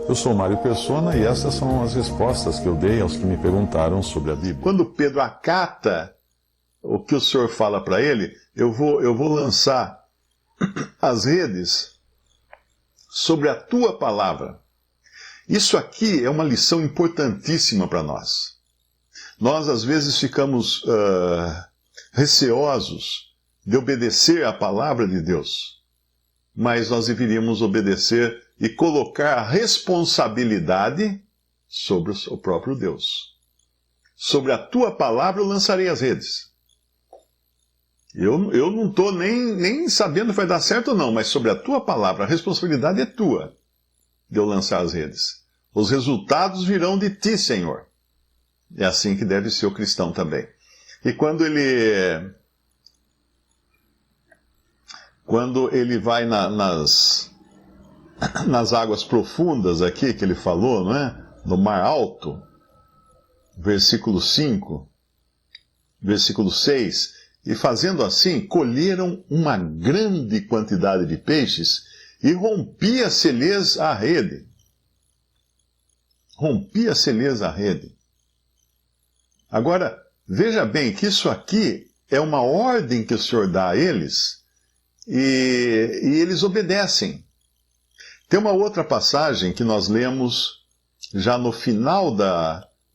Eu sou Mário Persona e essas são as respostas que eu dei aos que me perguntaram sobre a Bíblia. Quando Pedro acata o que o Senhor fala para ele, eu vou lançar as redes sobre a tua palavra. Isso aqui é uma lição importantíssima para nós. Nós, às vezes, ficamos receosos de obedecer à palavra de Deus, mas nós deveríamos obedecer e colocar a responsabilidade sobre o próprio Deus. Sobre a tua palavra eu lançarei as redes. Eu não estou nem sabendo se vai dar certo ou não, mas sobre a tua palavra, a responsabilidade é tua de eu lançar as redes. Os resultados virão de ti, Senhor. É assim que deve ser o cristão também. E quando ele vai nas águas profundas aqui, que ele falou, não é? No mar alto, versículo 5, versículo 6, e fazendo assim, colheram uma grande quantidade de peixes e rompia-se-lhes a rede. Rompia-se-lhes a rede. Agora, veja bem que isso aqui é uma ordem que o Senhor dá a eles e eles obedecem. Tem uma outra passagem que nós lemos já no final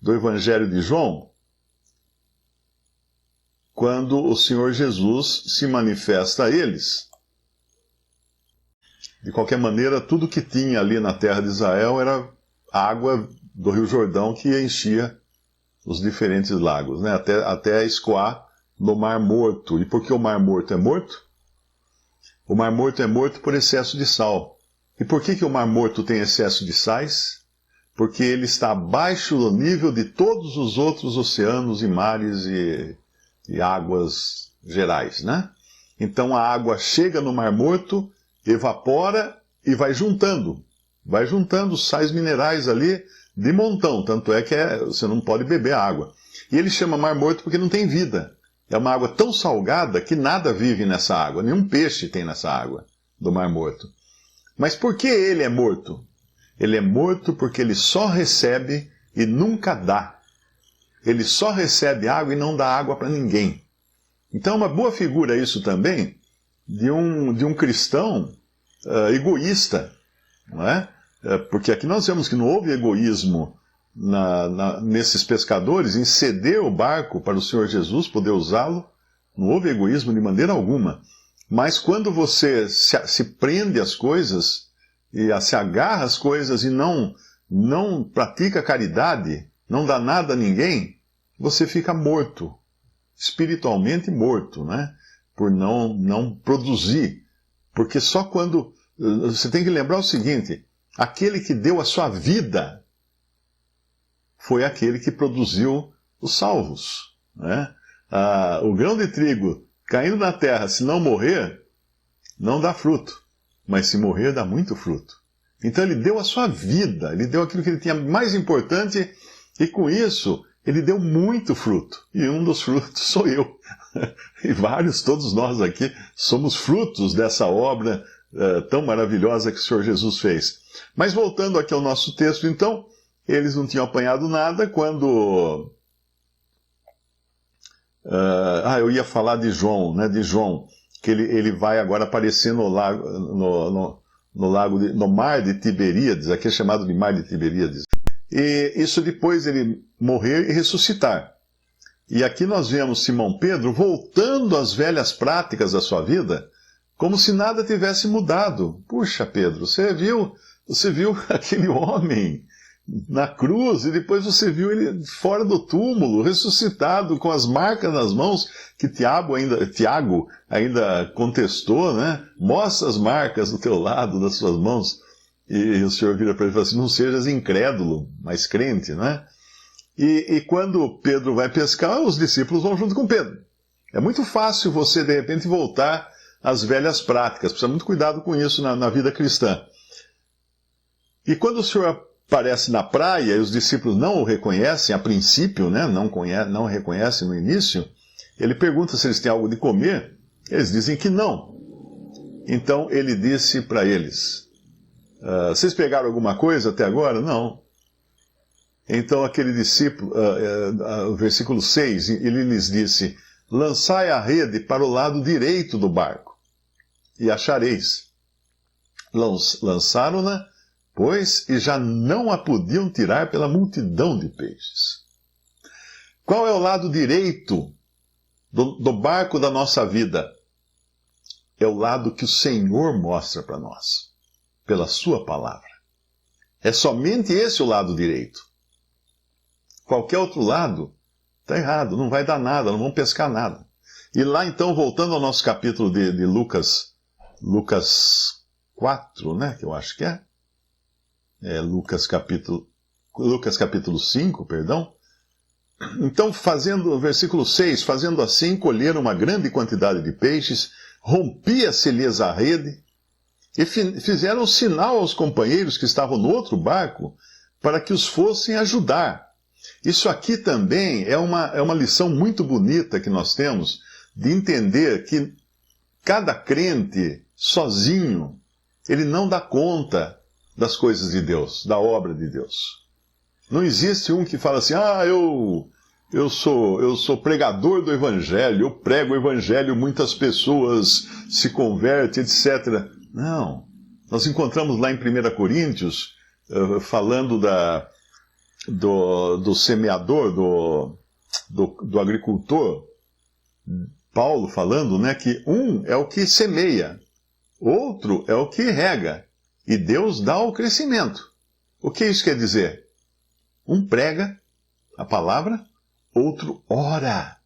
do Evangelho de João, quando o Senhor Jesus se manifesta a eles. De qualquer maneira, tudo que tinha ali na terra de Israel era água do Rio Jordão que enchia os diferentes lagos, né? até escoar no Mar Morto. E por que o Mar Morto é morto? O Mar Morto é morto por excesso de sal. E por que o Mar Morto tem excesso de sais? Porque ele está abaixo do nível de todos os outros oceanos e mares e águas gerais, né? Então a água chega no Mar Morto, evapora e vai juntando sais minerais ali de montão, tanto é que você não pode beber a água. E ele chama Mar Morto porque não tem vida. É uma água tão salgada que nada vive nessa água, nenhum peixe tem nessa água do Mar Morto. Mas por que ele é morto? Ele é morto porque ele só recebe e nunca dá. Ele só recebe água e não dá água para ninguém. Então é uma boa figura isso também de um cristão egoísta, não é? Porque aqui nós vemos que não houve egoísmo nesses pescadores em ceder o barco para o Senhor Jesus poder usá-lo. Não houve egoísmo de maneira alguma. Mas quando você se prende às coisas e se agarra às coisas e não pratica caridade, não dá nada a ninguém, você fica morto, espiritualmente morto, né? Por não produzir. Porque só quando... Você tem que lembrar o seguinte, aquele que deu a sua vida foi aquele que produziu os salvos, né? O grão de trigo caindo na terra, se não morrer, não dá fruto. Mas se morrer, dá muito fruto. Então ele deu a sua vida, ele deu aquilo que ele tinha mais importante, e com isso, ele deu muito fruto. E um dos frutos sou eu. E vários, todos nós aqui, somos frutos dessa obra tão maravilhosa que o Senhor Jesus fez. Mas voltando aqui ao nosso texto, então, eles não tinham apanhado nada quando... eu ia falar de João, né? De João, que ele vai agora aparecer no mar de Tiberíades, aqui é chamado de mar de Tiberíades. E isso depois ele morrer e ressuscitar. E aqui nós vemos Simão Pedro voltando às velhas práticas da sua vida, como se nada tivesse mudado. Puxa, Pedro, você viu aquele homem na cruz, e depois você viu ele fora do túmulo, ressuscitado, com as marcas nas mãos, que Tiago ainda contestou, né? Mostra as marcas do teu lado, das suas mãos. E o Senhor vira para ele e fala assim, não sejas incrédulo, mas crente, né? E quando Pedro vai pescar, os discípulos vão junto com Pedro. É muito fácil você, de repente, voltar às velhas práticas. Precisa muito cuidado com isso na vida cristã. E quando o Senhor aparece na praia e os discípulos não o reconhecem, a princípio, né, não o reconhecem no início, ele pergunta se eles têm algo de comer, eles dizem que não. Então ele disse para eles, Vocês pegaram alguma coisa até agora? Não. Então aquele discípulo, versículo 6, ele lhes disse: lançai a rede para o lado direito do barco, e achareis. Lançaram-na, pois, e já não a podiam tirar pela multidão de peixes. Qual é o lado direito do barco da nossa vida? É o lado que o Senhor mostra para nós, pela sua palavra. É somente esse o lado direito. Qualquer outro lado está errado, não vai dar nada, não vão pescar nada. E lá então, voltando ao nosso capítulo de Lucas 4, né, que eu acho que é. Lucas capítulo 5, perdão. Então, versículo 6, fazendo assim, colheram uma grande quantidade de peixes, rompia-se-lhes a rede, e fizeram sinal aos companheiros que estavam no outro barco, para que os fossem ajudar. Isso aqui também é uma lição muito bonita que nós temos, de entender que cada crente, sozinho, ele não dá conta das coisas de Deus, da obra de Deus. Não existe um que fala assim: eu sou pregador do Evangelho, eu prego o Evangelho, muitas pessoas se convertem, etc. Não. Nós encontramos lá em 1 Coríntios, falando do semeador, do agricultor, Paulo falando, né, que um é o que semeia, outro é o que rega, e Deus dá o crescimento. O que isso quer dizer? Um prega a palavra, outro ora,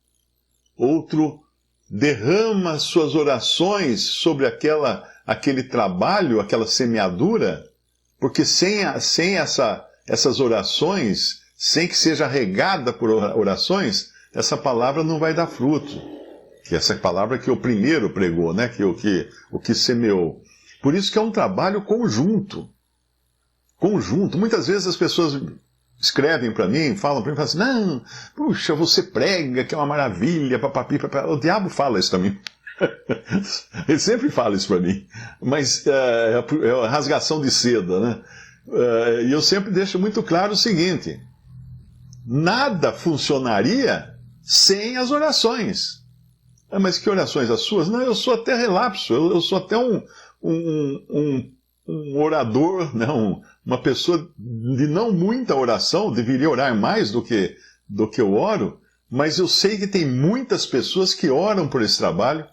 outro derrama suas orações sobre aquele trabalho, aquela semeadura, porque sem essas orações, sem que seja regada por orações, essa palavra não vai dar fruto. Que essa palavra que o primeiro pregou, né? O que semeou. Por isso que é um trabalho conjunto. Conjunto. Muitas vezes as pessoas escrevem para mim, falam para mim, falam assim: não, puxa, você prega, que é uma maravilha, papapi, papapi. O diabo fala isso para mim. Ele sempre fala isso para mim. Mas é a rasgação de seda, né? E eu sempre deixo muito claro o seguinte: nada funcionaria sem as orações. Mas que orações? As suas? Não, eu sou até relapso, eu sou até um orador, né? Uma pessoa de não muita oração, deveria orar mais do que eu oro, mas eu sei que tem muitas pessoas que oram por esse trabalho,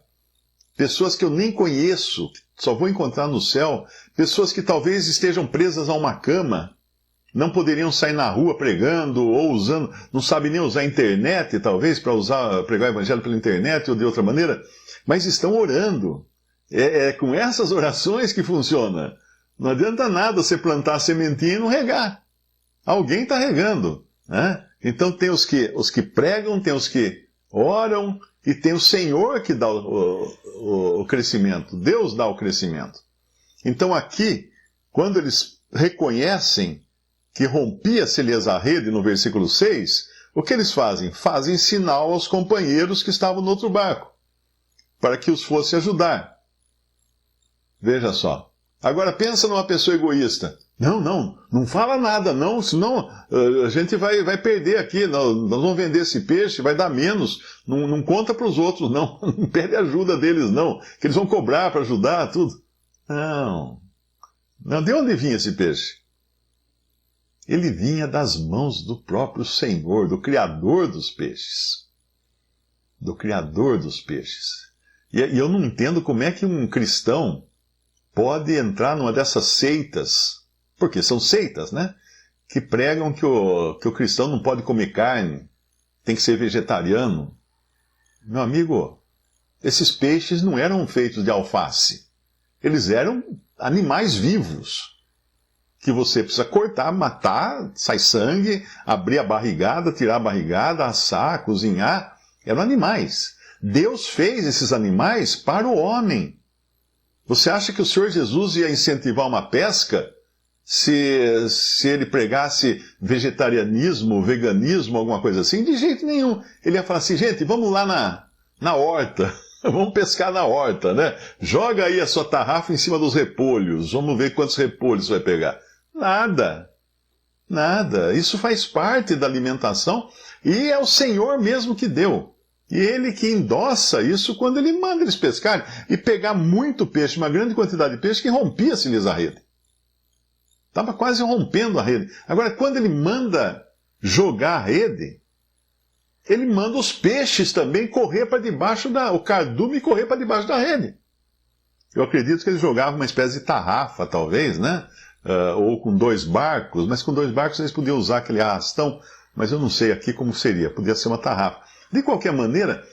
pessoas que eu nem conheço, só vou encontrar no céu, pessoas que talvez estejam presas a uma cama, não poderiam sair na rua pregando ou usando, não sabem nem usar a internet, talvez, para pregar o evangelho pela internet ou de outra maneira, mas estão orando. É com essas orações que funciona. Não adianta nada você plantar a sementinha e não regar. Alguém está regando, né? Então tem os que pregam, tem os que oram, e tem o Senhor que dá o crescimento. Deus dá o crescimento. Então aqui, quando eles reconhecem que rompia-se-lhes a rede, no versículo 6, o que eles fazem? Fazem sinal aos companheiros que estavam no outro barco, para que os fosse ajudar. Veja só. Agora pensa numa pessoa egoísta. Não fala nada, não, senão a gente vai perder aqui, nós vamos vender esse peixe, vai dar menos, não conta para os outros, não pede ajuda deles, não, que eles vão cobrar para ajudar, tudo. Não, de onde vinha esse peixe? Ele vinha das mãos do próprio Senhor, do Criador dos peixes. Do Criador dos peixes. E eu não entendo como é que um cristão pode entrar numa dessas seitas, porque são seitas, né? Que pregam que o cristão não pode comer carne, tem que ser vegetariano. Meu amigo, esses peixes não eram feitos de alface. Eles eram animais vivos, que você precisa cortar, matar, sai sangue, abrir a barrigada, tirar a barrigada, assar, cozinhar. Eram animais. Deus fez esses animais para o homem. Você acha que o Senhor Jesus ia incentivar uma pesca se ele pregasse vegetarianismo, veganismo, alguma coisa assim? De jeito nenhum. Ele ia falar assim: gente, vamos lá na horta. Vamos pescar na horta, né? Joga aí a sua tarrafa em cima dos repolhos. Vamos ver quantos repolhos você vai pegar. Nada. Nada. Isso faz parte da alimentação e é o Senhor mesmo que deu. E Ele que endossa isso quando Ele manda eles pescarem e pegar muito peixe, uma grande quantidade de peixe que rompia-se-lhes a rede. Estava quase rompendo a rede. Agora, quando Ele manda jogar a rede, Ele manda os peixes também correr para debaixo o cardume correr para debaixo da rede. Eu acredito que eles jogavam uma espécie de tarrafa, talvez, né? Ou com 2 barcos, mas com 2 barcos eles podiam usar aquele arrastão, mas eu não sei aqui como seria, podia ser uma tarrafa. De qualquer maneira,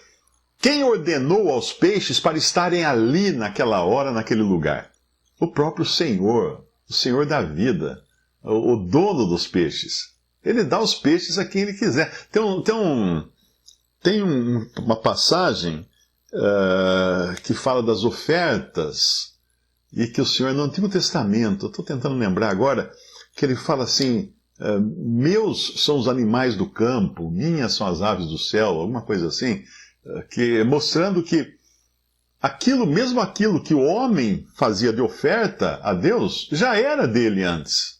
quem ordenou aos peixes para estarem ali naquela hora, naquele lugar? O próprio Senhor, o Senhor da vida, o dono dos peixes. Ele dá os peixes a quem Ele quiser. Tem uma passagem que fala das ofertas e que o Senhor, no Antigo Testamento, eu estou tentando lembrar agora, que Ele fala assim, meus são os animais do campo, minhas são as aves do céu, alguma coisa assim, mostrando que mesmo aquilo que o homem fazia de oferta a Deus, já era dele antes.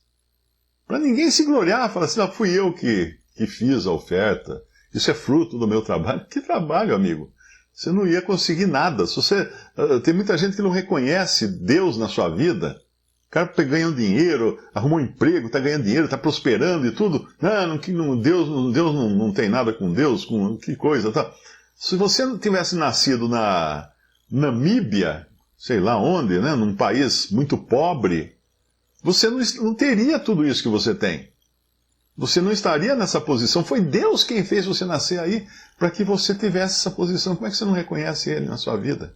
Para ninguém se gloriar, falar assim, fui eu que fiz a oferta, isso é fruto do meu trabalho. Que trabalho, amigo? Você não ia conseguir nada. Tem muita gente que não reconhece Deus na sua vida. O cara ganha dinheiro, arrumou um emprego, está ganhando dinheiro, está prosperando e tudo. Deus não tem nada com Deus, que coisa. Tá. Se você não tivesse nascido na Namíbia, sei lá onde, né, num país muito pobre, você não teria tudo isso que você tem. Você não estaria nessa posição. Foi Deus quem fez você nascer aí para que você tivesse essa posição. Como é que você não reconhece Ele na sua vida?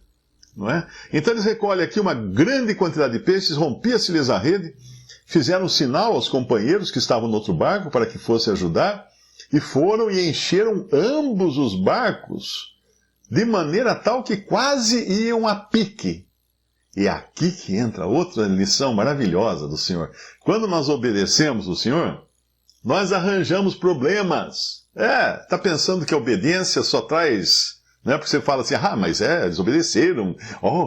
Não é? Então eles recolhem aqui uma grande quantidade de peixes, rompia-se-lhes a rede, fizeram um sinal aos companheiros que estavam no outro barco para que fossem ajudar, e foram e encheram ambos os barcos, de maneira tal que quase iam a pique. E é aqui que entra outra lição maravilhosa do Senhor. Quando nós obedecemos o Senhor, nós arranjamos problemas. Tá pensando que a obediência só traz... Não é porque você fala assim, mas desobedeceram,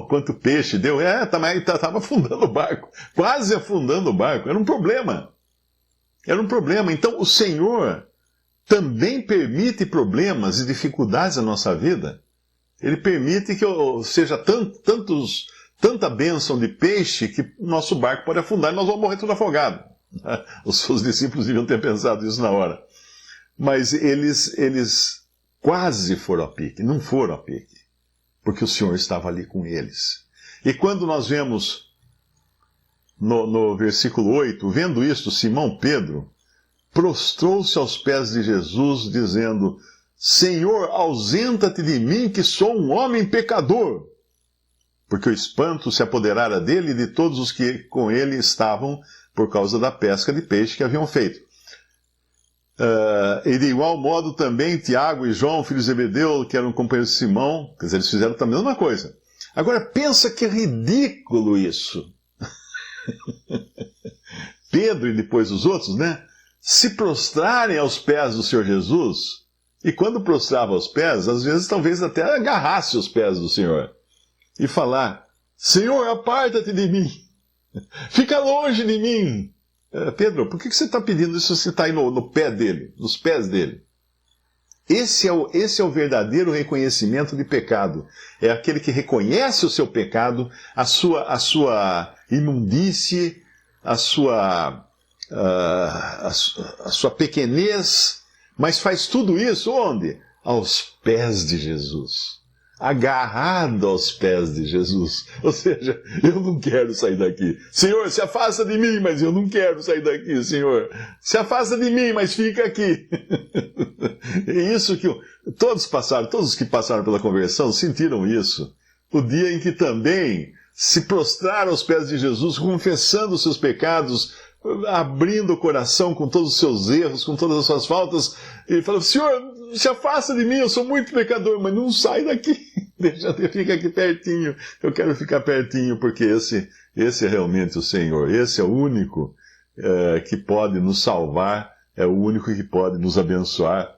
quanto peixe deu. Estava afundando o barco, quase afundando o barco. Era um problema. Então o Senhor também permite problemas e dificuldades na nossa vida. Ele permite que seja tanta bênção de peixe que nosso barco pode afundar e nós vamos morrer tudo afogado. Os seus discípulos deviam ter pensado isso na hora. Mas eles quase foram a pique, não foram a pique, porque o Senhor estava ali com eles. E quando nós vemos no versículo 8, vendo isto, Simão Pedro prostrou-se aos pés de Jesus, dizendo, Senhor, ausenta-te de mim, que sou um homem pecador. Porque o espanto se apoderara dele e de todos os que com ele estavam, por causa da pesca de peixe que haviam feito. E de igual modo também Tiago e João, filhos de Zebedeu, que eram companheiros de Simão, quer dizer, eles fizeram também a mesma coisa. Agora pensa que ridículo isso. Pedro e depois os outros, né? Se prostrarem aos pés do Senhor Jesus, e quando prostrava aos pés, às vezes talvez até agarrasse os pés do Senhor, e falar, Senhor, aparta-te de mim, fica longe de mim. Pedro, por que você está pedindo isso se você está aí no pé dele, nos pés dele? Esse é o verdadeiro reconhecimento de pecado. É aquele que reconhece o seu pecado, a sua imundície, a sua pequenez, mas faz tudo isso onde? Aos pés de Jesus. Agarrado aos pés de Jesus. Ou seja, eu não quero sair daqui. Senhor, se afasta de mim, mas eu não quero sair daqui, Senhor. Se afasta de mim, mas fica aqui. É isso que todos os que passaram pela conversão sentiram isso. O dia em que também se prostraram aos pés de Jesus, confessando os seus pecados, abrindo o coração com todos os seus erros, com todas as suas faltas, e falando, Senhor, se afasta de mim, eu sou muito pecador, mas não sai daqui, fica aqui pertinho, eu quero ficar pertinho, porque esse é realmente o Senhor, esse é o único que pode nos salvar, é o único que pode nos abençoar,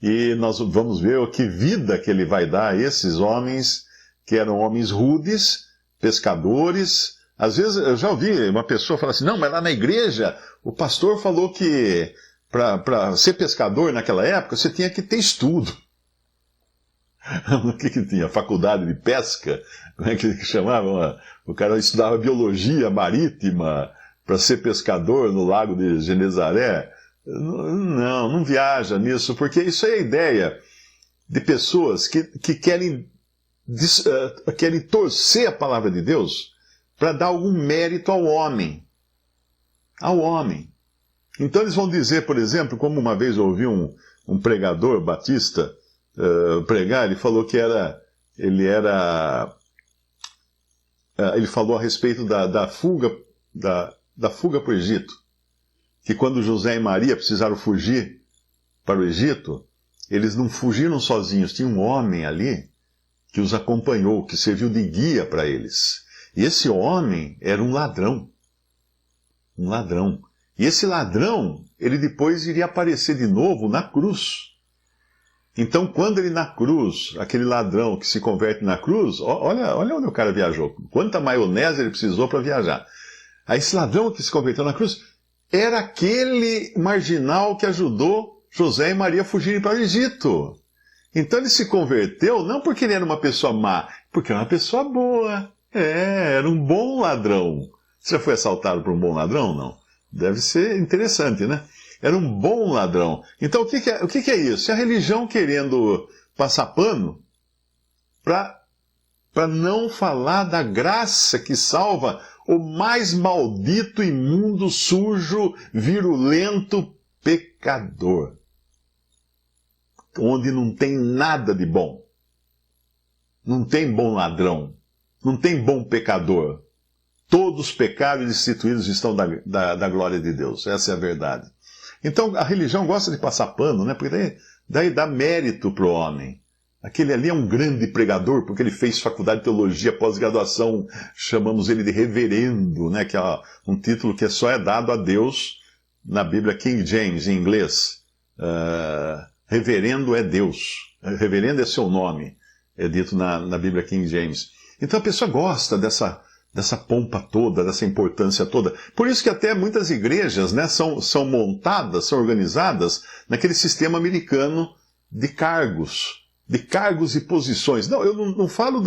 e nós vamos ver que vida que Ele vai dar a esses homens, que eram homens rudes, pescadores. Às vezes eu já ouvi uma pessoa falar assim, não, mas lá na igreja o pastor falou que para ser pescador naquela época você tinha que ter estudo. O que tinha? Faculdade de pesca? Como é que chamavam? O cara estudava biologia marítima para ser pescador no lago de Genezaré. Não viaja nisso, porque isso é a ideia de pessoas que querem torcer a palavra de Deus para dar algum mérito ao homem. Ao homem. Então eles vão dizer, por exemplo, como uma vez eu ouvi um pregador batista pregar, ele falou que ele falou a respeito da fuga para o Egito, que quando José e Maria precisaram fugir para o Egito, eles não fugiram sozinhos, tinha um homem ali que os acompanhou, que serviu de guia para eles. E esse homem era um ladrão. Um ladrão. E esse ladrão, ele depois iria aparecer de novo na cruz. Então, quando ele na cruz, aquele ladrão que se converte na cruz, olha onde o cara viajou, quanta maionese ele precisou para viajar. Aí esse ladrão que se converteu na cruz era aquele marginal que ajudou José e Maria a fugirem para o Egito. Então ele se converteu não porque ele era uma pessoa má, porque era uma pessoa boa. Era um bom ladrão. Você já foi assaltado por um bom ladrão? Não. Deve ser interessante, né? Era um bom ladrão. Então o que é isso? É a religião querendo passar pano para não falar da graça que salva o mais maldito, imundo, sujo, virulento pecador. Onde não tem nada de bom. Não tem bom ladrão. Não tem bom pecador. Todos os pecados e destituídos estão da glória de Deus. Essa é a verdade. Então a religião gosta de passar pano, né? Porque daí dá mérito para o homem. Aquele ali é um grande pregador, porque ele fez faculdade de teologia, pós-graduação, chamamos ele de reverendo, né? Que é um título que só é dado a Deus na Bíblia King James, em inglês. Reverendo é Deus. Reverendo é seu nome, é dito na Bíblia King James. Então a pessoa gosta dessa pompa toda, dessa importância toda. Por isso que até muitas igrejas, né, são montadas, são organizadas naquele sistema americano de cargos e posições. Não, eu não falo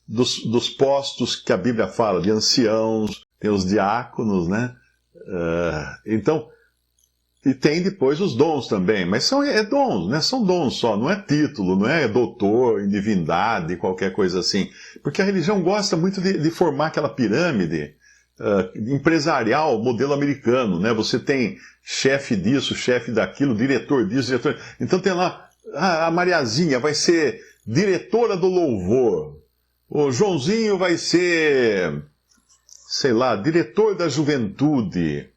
dos postos que a Bíblia fala, de anciãos, tem os diáconos, né? Então, e tem depois os dons também, mas são dons, né? São dons só, não é título, não é doutor em divindade, qualquer coisa assim. Porque a religião gosta muito de formar aquela pirâmide empresarial, modelo americano, né? Você tem chefe disso, chefe daquilo, diretor disso, diretor... Então tem lá, a Mariazinha vai ser diretora do louvor, o Joãozinho vai ser, sei lá, diretor da juventude,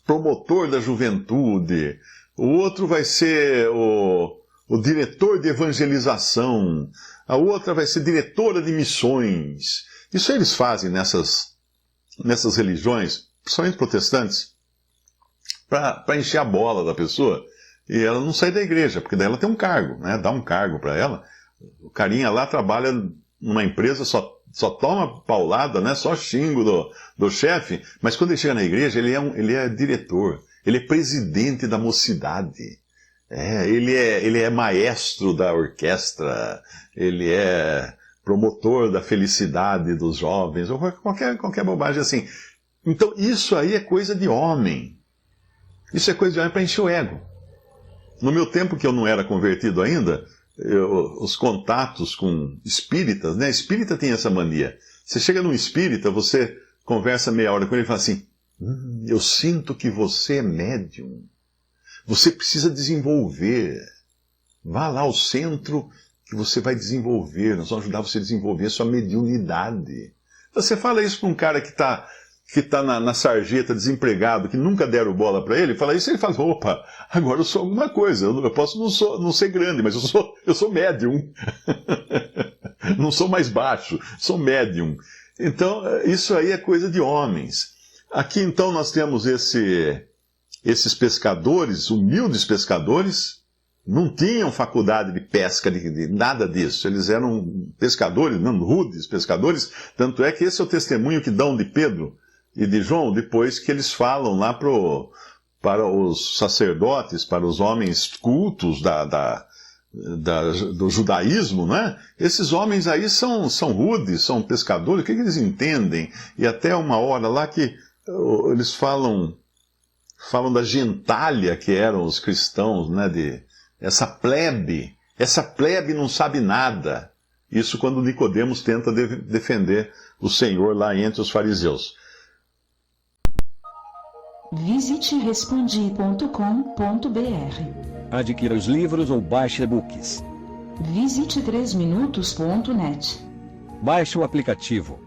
promotor da juventude, o outro vai ser o diretor de evangelização, a outra vai ser diretora de missões. Isso eles fazem nessas religiões, principalmente protestantes, para encher a bola da pessoa e ela não sair da igreja, porque daí ela tem um cargo, né? Dá um cargo para ela. O carinha lá trabalha numa empresa, só toma paulada, né? Só xingo do chefe, mas quando ele chega na igreja, ele é diretor, ele é presidente da mocidade, ele é maestro da orquestra, ele é promotor da felicidade dos jovens, ou qualquer bobagem assim. Então isso aí é coisa de homem. Isso é coisa de homem para encher o ego. No meu tempo que eu não era convertido ainda, os contatos com espíritas, né? Espírita tem essa mania. Você chega num espírita, você conversa meia hora com ele e fala assim, eu sinto que você é médium. Você precisa desenvolver. Vá lá ao centro que você vai desenvolver. Nós vamos ajudar você a desenvolver a sua mediunidade. Você fala isso para um cara que está na sarjeta, desempregado, que nunca deram bola para ele, fala isso, ele fala, opa, agora eu sou alguma coisa, eu posso não ser grande, mas eu sou médium. Não sou mais baixo, sou médium. Então, isso aí é coisa de homens. Aqui, então, nós temos esses pescadores, humildes pescadores, não tinham faculdade de pesca, de nada disso. Eles eram pescadores, não, rudes pescadores. Tanto é que esse é o testemunho que dão de Pedro e de João, depois que eles falam lá para os sacerdotes, para os homens cultos do judaísmo, né? Esses homens aí são rudes, são pescadores, o que eles entendem? E até uma hora lá que eles falam da gentalha que eram os cristãos, né? Essa plebe não sabe nada. Isso quando Nicodemos tenta defender o Senhor lá entre os fariseus. Visite respondi.com.br. Adquira os livros ou baixe e-books. Visite 3minutos.net. Baixe o aplicativo.